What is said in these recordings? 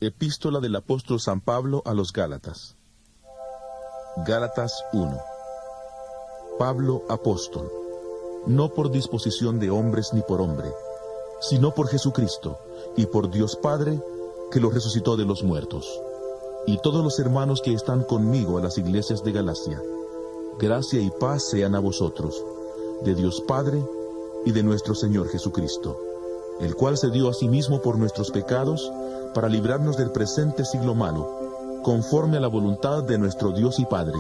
Epístola del apóstol San Pablo a los Gálatas. Gálatas 1. Pablo, apóstol, no por disposición de hombres ni por hombre, sino por Jesucristo y por Dios Padre, que lo resucitó de los muertos, y todos los hermanos que están conmigo a las iglesias de Galacia. Gracia y paz sean a vosotros, de Dios Padre y de nuestro Señor Jesucristo, el cual se dio a sí mismo por nuestros pecados, para librarnos del presente siglo malo, conforme a la voluntad de nuestro Dios y Padre,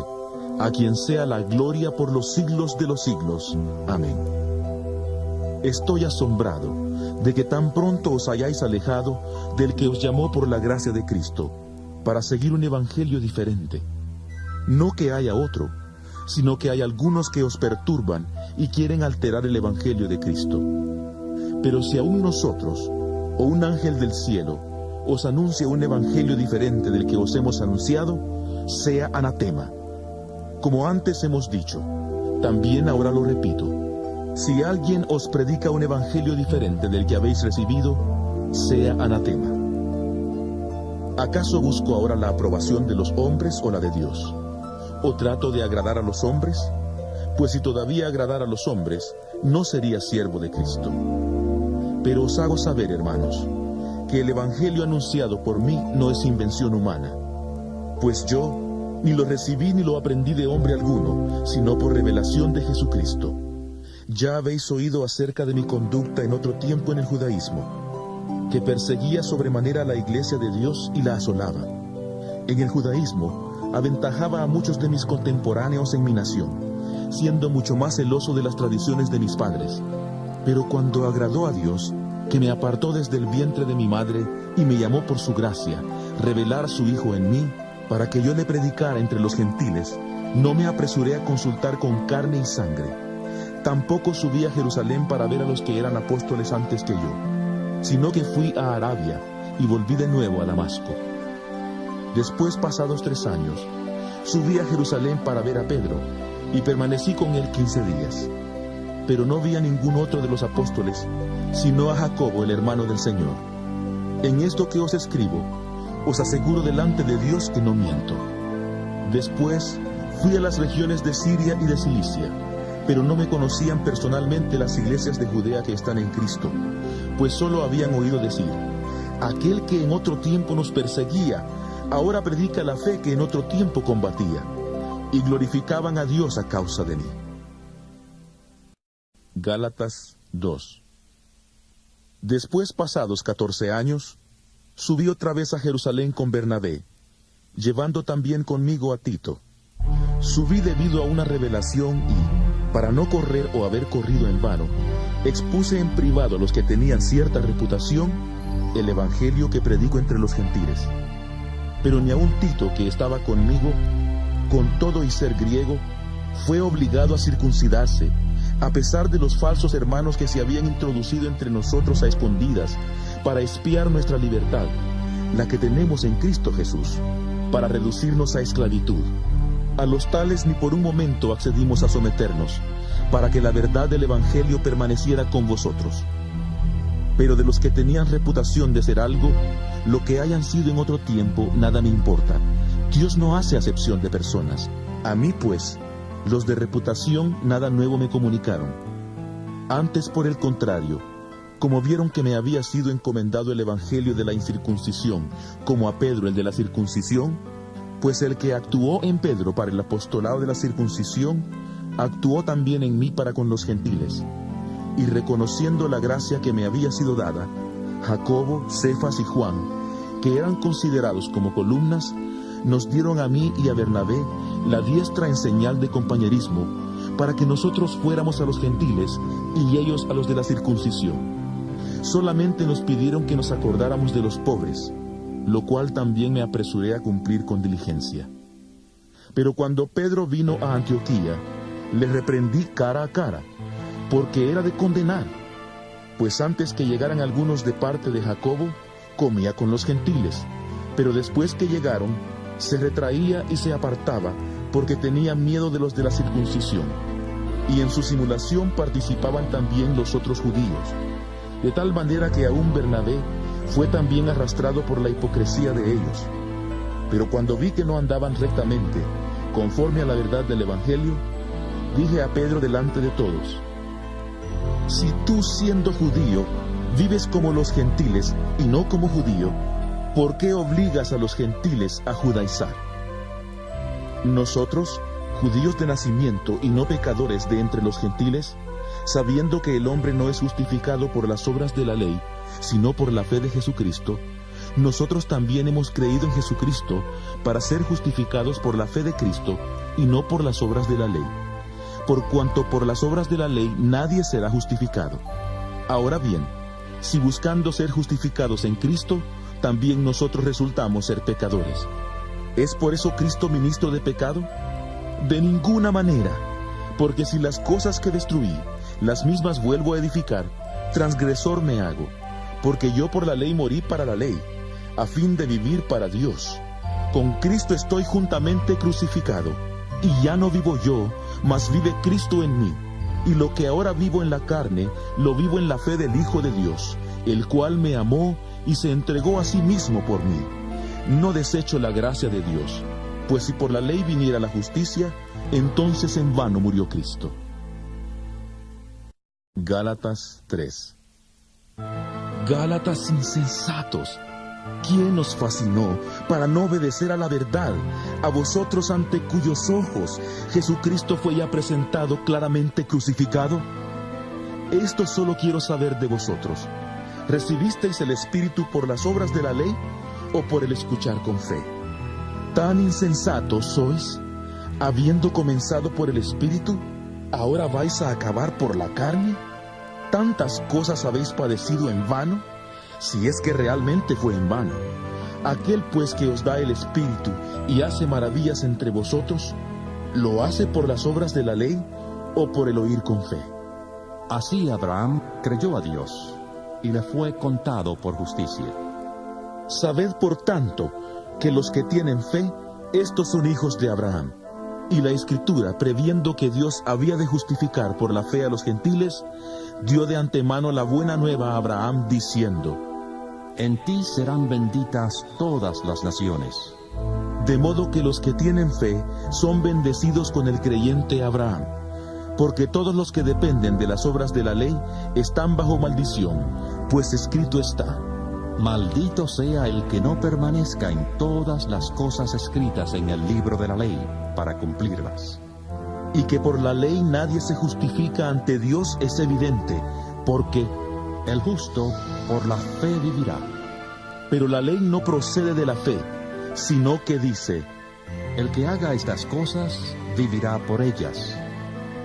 a quien sea la gloria por los siglos de los siglos. Amén. Estoy asombrado de que tan pronto os hayáis alejado del que os llamó por la gracia de Cristo, para seguir un evangelio diferente. No que haya otro, sino que hay algunos que os perturban y quieren alterar el evangelio de Cristo. Pero si aún nosotros, o un ángel del cielo, os anuncia un evangelio diferente del que os hemos anunciado, sea anatema. Como antes hemos dicho, también ahora lo repito: si alguien os predica un evangelio diferente del que habéis recibido, sea anatema. ¿Acaso busco ahora la aprobación de los hombres o la de Dios? ¿O trato de agradar a los hombres? Pues si todavía agradara a los hombres, no sería siervo de Cristo. Pero os hago saber, hermanos, que el evangelio anunciado por mí no es invención humana, pues yo ni lo recibí ni lo aprendí de hombre alguno, sino por revelación de Jesucristo. Ya habéis oído acerca de mi conducta en otro tiempo en el judaísmo, que perseguía sobremanera a la iglesia de Dios y la asolaba. En el judaísmo aventajaba a muchos de mis contemporáneos en mi nación, siendo mucho más celoso de las tradiciones de mis padres. Pero cuando agradó a Dios, que me apartó desde el vientre de mi madre y me llamó por su gracia, revelar su Hijo en mí, para que yo le predicara entre los gentiles, no me apresuré a consultar con carne y sangre. Tampoco subí a Jerusalén para ver a los que eran apóstoles antes que yo, sino que fui a Arabia y volví de nuevo a Damasco. Después, pasados 3 años, subí a Jerusalén para ver a Pedro, y permanecí con él 15 días. Pero no vi a ningún otro de los apóstoles, sino a Jacobo, el hermano del Señor. En esto que os escribo, os aseguro delante de Dios que no miento. Después fui a las regiones de Siria y de Cilicia, pero no me conocían personalmente las iglesias de Judea que están en Cristo, pues solo habían oído decir: aquel que en otro tiempo nos perseguía, ahora predica la fe que en otro tiempo combatía, y glorificaban a Dios a causa de mí. Gálatas 2. Después, pasados 14 años, subí otra vez a Jerusalén con Bernabé, llevando también conmigo a Tito. Subí debido a una revelación y, para no correr o haber corrido en vano, expuse en privado a los que tenían cierta reputación el evangelio que predico entre los gentiles. Pero ni aun Tito, que estaba conmigo, con todo y ser griego, fue obligado a circuncidarse, a pesar de los falsos hermanos que se habían introducido entre nosotros a escondidas, para espiar nuestra libertad, la que tenemos en Cristo Jesús, para reducirnos a esclavitud. A los tales ni por un momento accedimos a someternos, para que la verdad del evangelio permaneciera con vosotros. Pero de los que tenían reputación de ser algo, lo que hayan sido en otro tiempo, nada me importa. Dios no hace acepción de personas. A mí, pues, los de reputación nada nuevo me comunicaron. Antes, por el contrario, como vieron que me había sido encomendado el evangelio de la incircuncisión, como a Pedro el de la circuncisión, pues el que actuó en Pedro para el apostolado de la circuncisión, actuó también en mí para con los gentiles. Y reconociendo la gracia que me había sido dada, Jacobo, Cefas y Juan, que eran considerados como columnas, nos dieron a mí y a Bernabé la diestra en señal de compañerismo, para que nosotros fuéramos a los gentiles y ellos a los de la circuncisión. Solamente nos pidieron que nos acordáramos de los pobres, lo cual también me apresuré a cumplir con diligencia. Pero cuando Pedro vino a Antioquía, le reprendí cara a cara, porque era de condenar, pues antes que llegaran algunos de parte de Jacobo, comía con los gentiles, pero después que llegaron, se retraía y se apartaba, porque tenía miedo de los de la circuncisión. Y en su simulación participaban también los otros judíos, de tal manera que aún Bernabé fue también arrastrado por la hipocresía de ellos. Pero cuando vi que no andaban rectamente, conforme a la verdad del Evangelio, dije a Pedro delante de todos: si tú, siendo judío, vives como los gentiles y no como judío, ¿por qué obligas a los gentiles a judaizar? Nosotros, judíos de nacimiento y no pecadores de entre los gentiles, sabiendo que el hombre no es justificado por las obras de la ley, sino por la fe de Jesucristo, nosotros también hemos creído en Jesucristo para ser justificados por la fe de Cristo y no por las obras de la ley. Por cuanto por las obras de la ley nadie será justificado. Ahora bien, si buscando ser justificados en Cristo, también nosotros resultamos ser pecadores, ¿es por eso Cristo ministro de pecado? De ninguna manera, porque si las cosas que destruí, las mismas vuelvo a edificar, transgresor me hago, porque yo por la ley morí para la ley, a fin de vivir para Dios. Con Cristo estoy juntamente crucificado, y ya no vivo yo, mas vive Cristo en mí. Y lo que ahora vivo en la carne, lo vivo en la fe del Hijo de Dios, el cual me amó y se entregó a sí mismo por mí. No desecho la gracia de Dios, pues si por la ley viniera la justicia, entonces en vano murió Cristo. Gálatas 3. Gálatas insensatos, ¿quién os fascinó para no obedecer a la verdad, a vosotros ante cuyos ojos Jesucristo fue ya presentado claramente crucificado? Esto solo quiero saber de vosotros: ¿recibisteis el Espíritu por las obras de la ley o por el escuchar con fe? ¿Tan insensatos sois? Habiendo comenzado por el Espíritu, ¿ahora vais a acabar por la carne? ¿Tantas cosas habéis padecido en vano? Si es que realmente fue en vano. Aquel pues que os da el Espíritu y hace maravillas entre vosotros, ¿lo hace por las obras de la ley o por el oír con fe? Así Abraham creyó a Dios, y le fue contado por justicia. Sabed por tanto que los que tienen fe, estos son hijos de Abraham. Y la Escritura, previendo que Dios había de justificar por la fe a los gentiles, dio de antemano la buena nueva a Abraham, diciendo: En ti serán benditas todas las naciones. De modo que los que tienen fe son bendecidos con el creyente Abraham. Porque todos los que dependen de las obras de la ley están bajo maldición, pues escrito está: Maldito sea el que no permanezca en todas las cosas escritas en el libro de la ley, para cumplirlas. Y que por la ley nadie se justifica ante Dios es evidente, porque el justo por la fe vivirá. Pero la ley no procede de la fe, sino que dice: el que haga estas cosas vivirá por ellas.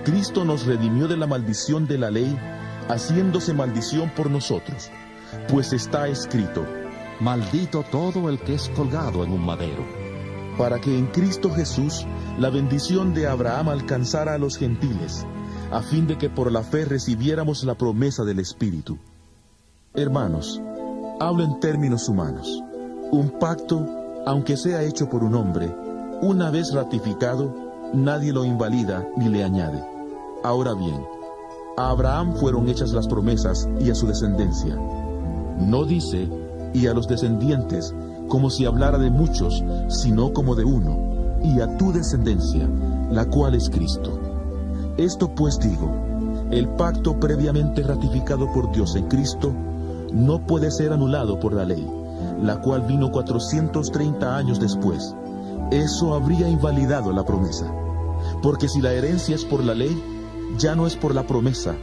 Cristo nos redimió de la maldición de la ley, haciéndose maldición por nosotros, pues está escrito: Maldito todo el que es colgado en un madero. Para que en Cristo Jesús la bendición de Abraham alcanzara a los gentiles, a fin de que por la fe recibiéramos la promesa del Espíritu. Hermanos, hablo en términos humanos. Un pacto, aunque sea hecho por un hombre, una vez ratificado, nadie lo invalida ni le añade. Ahora bien, a Abraham fueron hechas las promesas y a su descendencia. No dice, y a los descendientes, como si hablara de muchos, sino como de uno, y a tu descendencia, la cual es Cristo. Esto pues digo: el pacto previamente ratificado por Dios en Cristo no puede ser anulado por la ley, la cual vino 430 años después. Eso habría invalidado la promesa. Porque si la herencia es por la ley, ya no es por la promesa,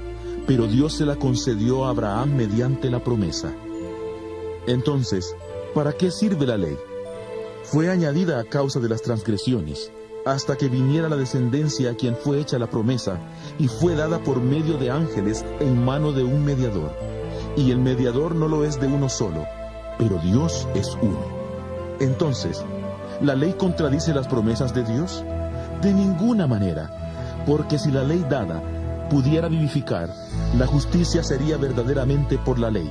pero Dios se la concedió a Abraham mediante la promesa. Entonces, ¿para qué sirve la ley? Fue añadida a causa de las transgresiones, hasta que viniera la descendencia a quien fue hecha la promesa, y fue dada por medio de ángeles en mano de un mediador. Y el mediador no lo es de uno solo, pero Dios es uno. Entonces, ¿la ley contradice las promesas de Dios? De ninguna manera, porque si la ley dada pudiera vivificar, la justicia sería verdaderamente por la ley.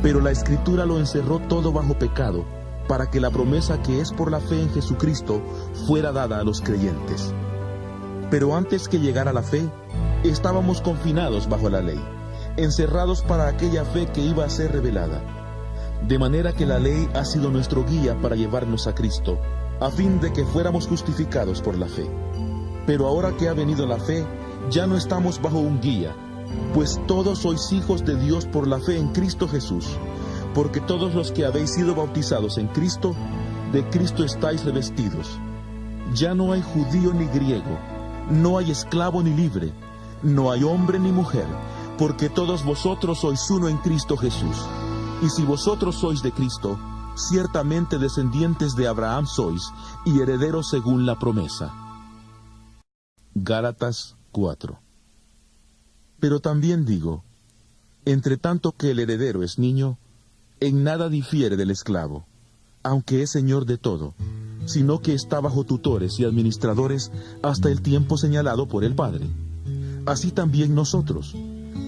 Pero la Escritura lo encerró todo bajo pecado, para que la promesa que es por la fe en Jesucristo fuera dada a los creyentes. Pero antes que llegara la fe, estábamos confinados bajo la ley, encerrados para aquella fe que iba a ser revelada. De manera que la ley ha sido nuestro guía para llevarnos a Cristo, a fin de que fuéramos justificados por la fe. Pero ahora que ha venido la fe, ya no estamos bajo un guía, pues todos sois hijos de Dios por la fe en Cristo Jesús, porque todos los que habéis sido bautizados en Cristo, de Cristo estáis revestidos. Ya no hay judío ni griego, no hay esclavo ni libre, no hay hombre ni mujer, porque todos vosotros sois uno en Cristo Jesús. Y si vosotros sois de Cristo, ciertamente descendientes de Abraham sois, y herederos según la promesa. Gálatas 4. Pero también digo, entre tanto que el heredero es niño, en nada difiere del esclavo, aunque es señor de todo, sino que está bajo tutores y administradores hasta el tiempo señalado por el Padre. Así también nosotros,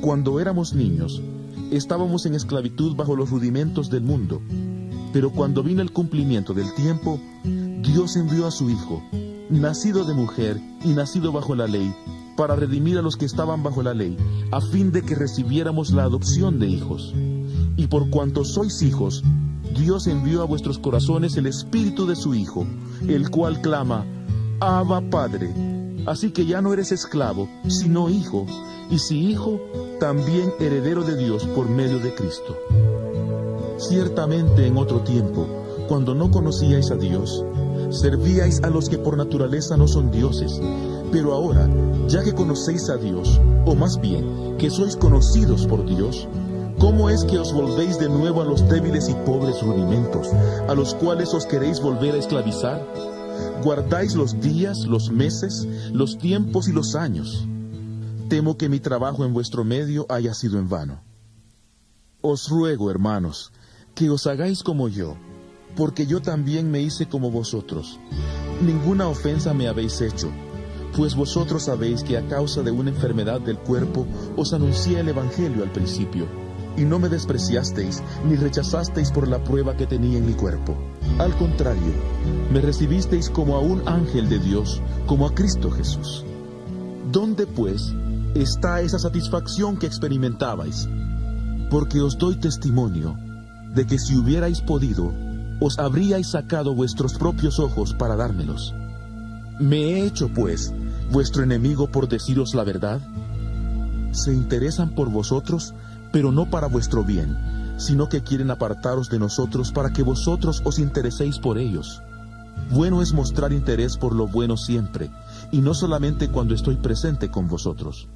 cuando éramos niños, estábamos en esclavitud bajo los rudimentos del mundo, pero cuando vino el cumplimiento del tiempo, Dios envió a su Hijo, nacido de mujer y nacido bajo la ley, para redimir a los que estaban bajo la ley, a fin de que recibiéramos la adopción de hijos. Y por cuanto sois hijos, Dios envió a vuestros corazones el Espíritu de su Hijo, el cual clama, Abba, Padre. Así que ya no eres esclavo, sino hijo, y si hijo, también heredero de Dios por medio de Cristo. Ciertamente en otro tiempo, cuando no conocíais a Dios, servíais a los que por naturaleza no son dioses, pero ahora, ya que conocéis a Dios, o más bien, que sois conocidos por Dios, ¿cómo es que os volvéis de nuevo a los débiles y pobres rudimentos, a los cuales os queréis volver a esclavizar? ¿Guardáis los días, los meses, los tiempos y los años? Temo que mi trabajo en vuestro medio haya sido en vano. Os ruego, hermanos, que os hagáis como yo, porque yo también me hice como vosotros. Ninguna ofensa me habéis hecho, pues vosotros sabéis que a causa de una enfermedad del cuerpo os anuncié el Evangelio al principio, y no me despreciasteis ni rechazasteis por la prueba que tenía en mi cuerpo. Al contrario, me recibisteis como a un ángel de Dios, como a Cristo Jesús. ¿Dónde, pues, está esa satisfacción que experimentabais? Porque os doy testimonio de que si hubierais podido, os habríais sacado vuestros propios ojos para dármelos. ¿Me he hecho, pues, vuestro enemigo por deciros la verdad? Se interesan por vosotros, pero no para vuestro bien, sino que quieren apartaros de nosotros para que vosotros os intereséis por ellos. Bueno es mostrar interés por lo bueno siempre, y no solamente cuando estoy presente con vosotros.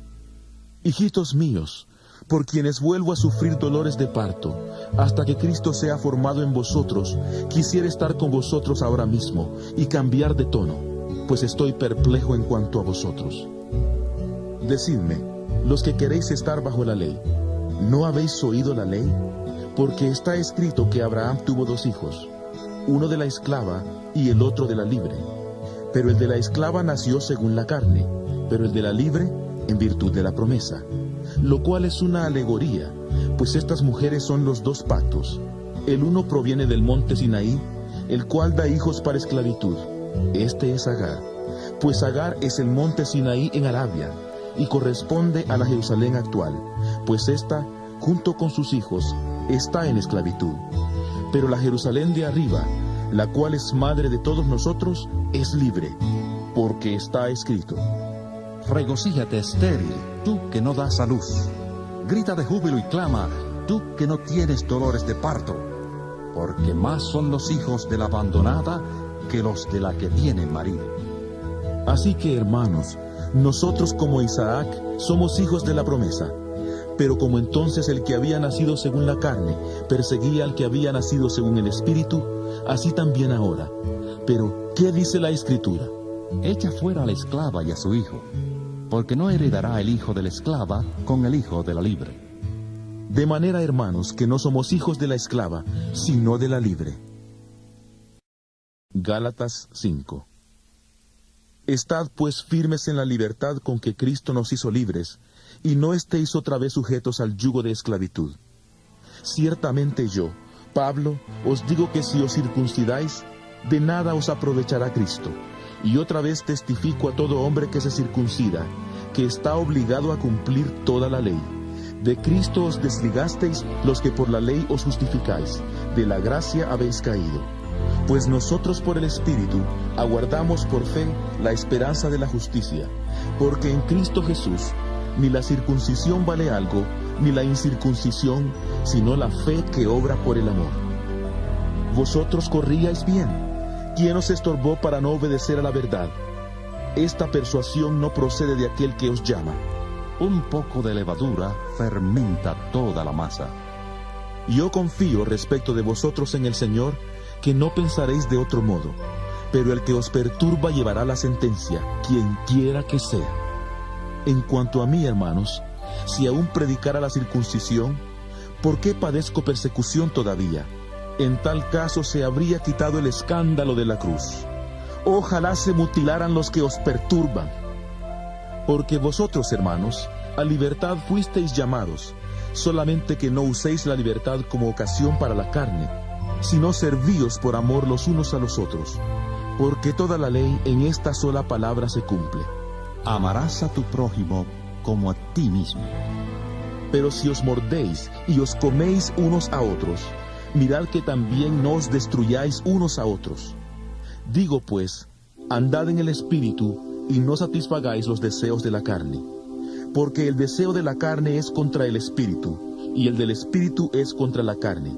Hijitos míos, por quienes vuelvo a sufrir dolores de parto, hasta que Cristo sea formado en vosotros, quisiera estar con vosotros ahora mismo y cambiar de tono, pues estoy perplejo en cuanto a vosotros. Decidme, los que queréis estar bajo la ley, ¿no habéis oído la ley? Porque está escrito que Abraham tuvo 2 hijos, uno de la esclava y el otro de la libre. Pero el de la esclava nació según la carne, pero el de la libre en virtud de la promesa, lo cual es una alegoría, pues estas mujeres son los 2 pactos. El uno proviene del monte Sinaí, el cual da hijos para esclavitud. Este es Agar, pues Agar es el monte Sinaí en Arabia, y corresponde a la Jerusalén actual, pues ésta, junto con sus hijos, está en esclavitud. Pero la Jerusalén de arriba, la cual es madre de todos nosotros, es libre, porque está escrito: Regocíjate, estéril, tú que no das a luz. Grita de júbilo y clama, tú que no tienes dolores de parto, porque más son los hijos de la abandonada que los de la que tiene marido. Así que, hermanos, nosotros como Isaac somos hijos de la promesa. Pero como entonces el que había nacido según la carne perseguía al que había nacido según el Espíritu, así también ahora. Pero, ¿qué dice la Escritura? Echa fuera a la esclava y a su hijo, porque no heredará el hijo de la esclava con el hijo de la libre. De manera, hermanos, que no somos hijos de la esclava, sino de la libre. Gálatas 5. Estad pues firmes en la libertad con que Cristo nos hizo libres, y no estéis otra vez sujetos al yugo de esclavitud. Ciertamente yo, Pablo, os digo que si os circuncidáis, de nada os aprovechará Cristo. Y otra vez testifico a todo hombre que se circuncida, que está obligado a cumplir toda la ley. De Cristo os desligasteis los que por la ley os justificáis, de la gracia habéis caído. Pues nosotros por el Espíritu aguardamos por fe la esperanza de la justicia, porque en Cristo Jesús ni la circuncisión vale algo, ni la incircuncisión, sino la fe que obra por el amor. Vosotros corríais bien. ¿Quién os estorbó para no obedecer a la verdad? Esta persuasión no procede de aquel que os llama. Un poco de levadura fermenta toda la masa. Yo confío respecto de vosotros en el Señor, que no pensaréis de otro modo, pero el que os perturba llevará la sentencia, quien quiera que sea. En cuanto a mí, hermanos, si aún predicara la circuncisión, ¿por qué padezco persecución todavía? En tal caso se habría quitado el escándalo de la cruz. Ojalá se mutilaran los que os perturban. Porque vosotros, hermanos, a libertad fuisteis llamados, solamente que no uséis la libertad como ocasión para la carne, sino servíos por amor los unos a los otros, porque toda la ley en esta sola palabra se cumple: amarás a tu prójimo como a ti mismo. Pero si os mordéis y os coméis unos a otros, mirad que también no os destruyáis unos a otros. Digo pues, andad en el Espíritu, y no satisfagáis los deseos de la carne. Porque el deseo de la carne es contra el Espíritu, y el del Espíritu es contra la carne.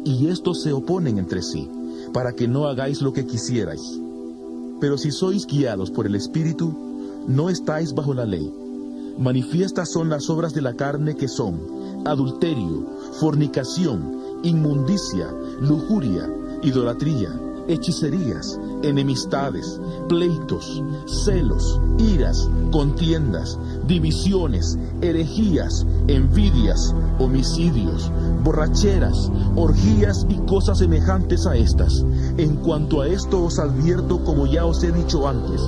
Y estos se oponen entre sí, para que no hagáis lo que quisierais. Pero si sois guiados por el Espíritu, no estáis bajo la ley. Manifiestas son las obras de la carne, que son adulterio, fornicación, inmundicia, lujuria, idolatría, hechicerías, enemistades, pleitos, celos, iras, contiendas, divisiones, herejías, envidias, homicidios, borracheras, orgías y cosas semejantes a estas. En cuanto a esto os advierto, como ya os he dicho antes,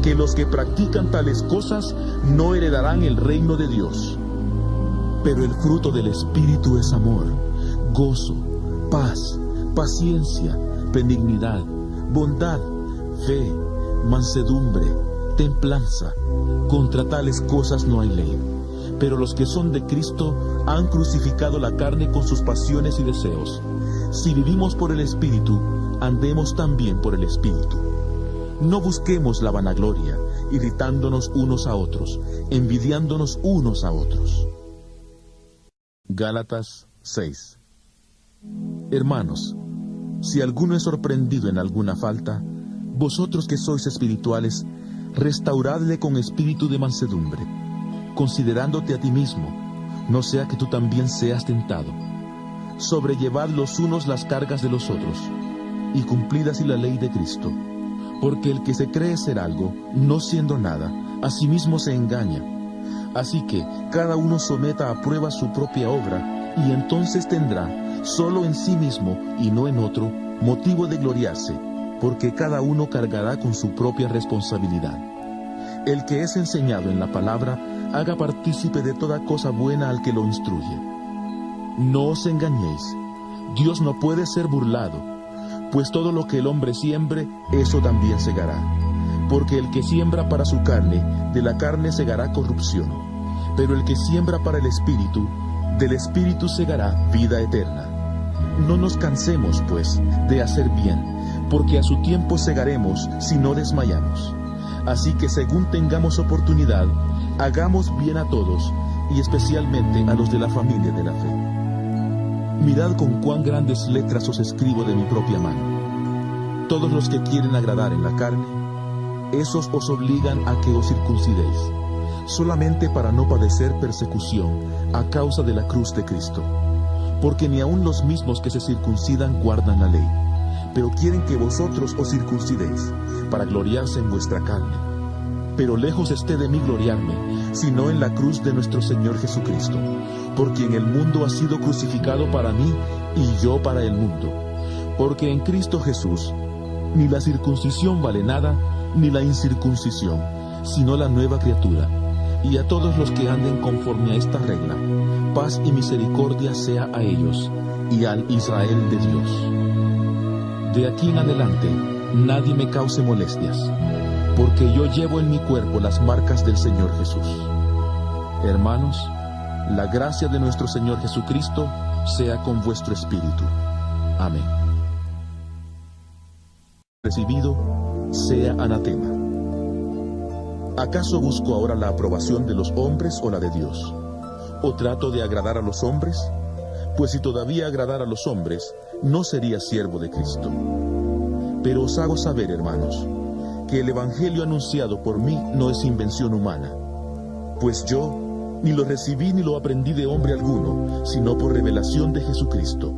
que los que practican tales cosas no heredarán el reino de Dios. Pero el fruto del Espíritu es amor, gozo, paz, paciencia, benignidad, bondad, fe, mansedumbre, templanza. Contra tales cosas no hay ley. Pero los que son de Cristo han crucificado la carne con sus pasiones y deseos. Si vivimos por el Espíritu, andemos también por el Espíritu. No busquemos la vanagloria, irritándonos unos a otros, envidiándonos unos a otros. Gálatas 6. Hermanos, si alguno es sorprendido en alguna falta, vosotros que sois espirituales, restauradle con espíritu de mansedumbre, considerándote a ti mismo, no sea que tú también seas tentado. Sobrellevad los unos las cargas de los otros, y cumplid así la ley de Cristo. Porque el que se cree ser algo, no siendo nada, a sí mismo se engaña. Así que cada uno someta a prueba su propia obra, y entonces tendrá, solo en sí mismo y no en otro, motivo de gloriarse, porque cada uno cargará con su propia responsabilidad. El que es enseñado en la palabra, haga partícipe de toda cosa buena al que lo instruye. No os engañéis, Dios no puede ser burlado, pues todo lo que el hombre siembre, eso también segará. Porque el que siembra para su carne, de la carne segará corrupción, pero el que siembra para el Espíritu, del Espíritu segará vida eterna. No nos cansemos, pues, de hacer bien, porque a su tiempo segaremos si no desmayamos. Así que según tengamos oportunidad, hagamos bien a todos, y especialmente a los de la familia de la fe. Mirad con cuán grandes letras os escribo de mi propia mano. Todos los que quieren agradar en la carne, esos os obligan a que os circuncidéis, solamente para no padecer persecución a causa de la cruz de Cristo. Porque ni aun los mismos que se circuncidan guardan la ley, pero quieren que vosotros os circuncidéis, para gloriarse en vuestra carne. Pero lejos esté de mí gloriarme, sino en la cruz de nuestro Señor Jesucristo, por quien el mundo ha sido crucificado para mí, y yo para el mundo. Porque en Cristo Jesús, ni la circuncisión vale nada, ni la incircuncisión, sino la nueva criatura. Y a todos los que anden conforme a esta regla, paz y misericordia sea a ellos, y al Israel de Dios. De aquí en adelante, nadie me cause molestias, porque yo llevo en mi cuerpo las marcas del Señor Jesús. Hermanos, La gracia de nuestro Señor Jesucristo sea con vuestro espíritu. Amén. Recibido sea anatema. ¿Acaso busco ahora la aprobación de los hombres o la de Dios? ¿O trato de agradar a los hombres? Pues si todavía agradara a los hombres, no sería siervo de Cristo. Pero os hago saber, hermanos, que el evangelio anunciado por mí no es invención humana, pues yo ni lo recibí ni lo aprendí de hombre alguno, sino por revelación de Jesucristo.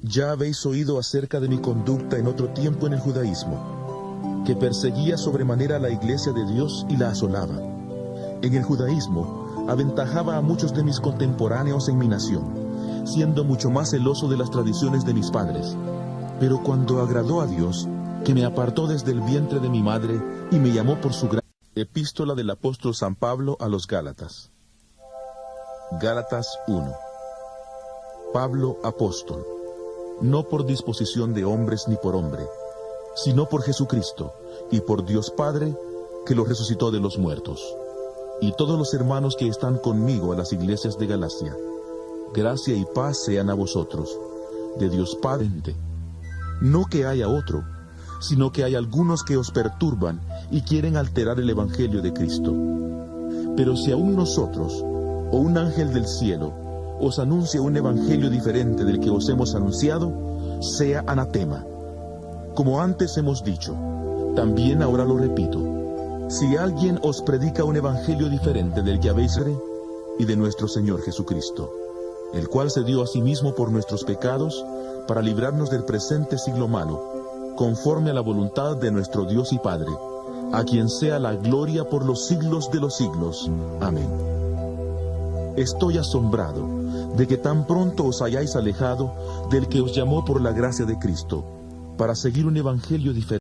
Ya habéis oído acerca de mi conducta en otro tiempo en el judaísmo, que perseguía sobremanera a la iglesia de Dios y la asolaba. En el judaísmo aventajaba a muchos de mis contemporáneos en mi nación, siendo mucho más celoso de las tradiciones de mis padres. Pero cuando agradó a Dios, que me apartó desde el vientre de mi madre y me llamó por su gracia. Epístola del apóstol San Pablo a los Gálatas. Gálatas 1. Pablo, apóstol, no por disposición de hombres ni por hombre, sino por Jesucristo y por Dios Padre, que lo resucitó de los muertos, y todos los hermanos que están conmigo a las iglesias de Galacia. Gracia y paz sean a vosotros, de Dios Padre. No que haya otro, sino que hay algunos que os perturban y quieren alterar el evangelio de Cristo. Pero si aún nosotros, o un ángel del cielo, os anuncia un evangelio diferente del que os hemos anunciado, sea anatema. Como antes hemos dicho, también ahora lo repito: si alguien os predica un evangelio diferente del que habéis oído, y de nuestro Señor Jesucristo, el cual se dio a sí mismo por nuestros pecados, para librarnos del presente siglo malo, conforme a la voluntad de nuestro Dios y Padre, a quien sea la gloria por los siglos de los siglos. Amén. Estoy asombrado de que tan pronto os hayáis alejado del que os llamó por la gracia de Cristo, para seguir un evangelio diferente.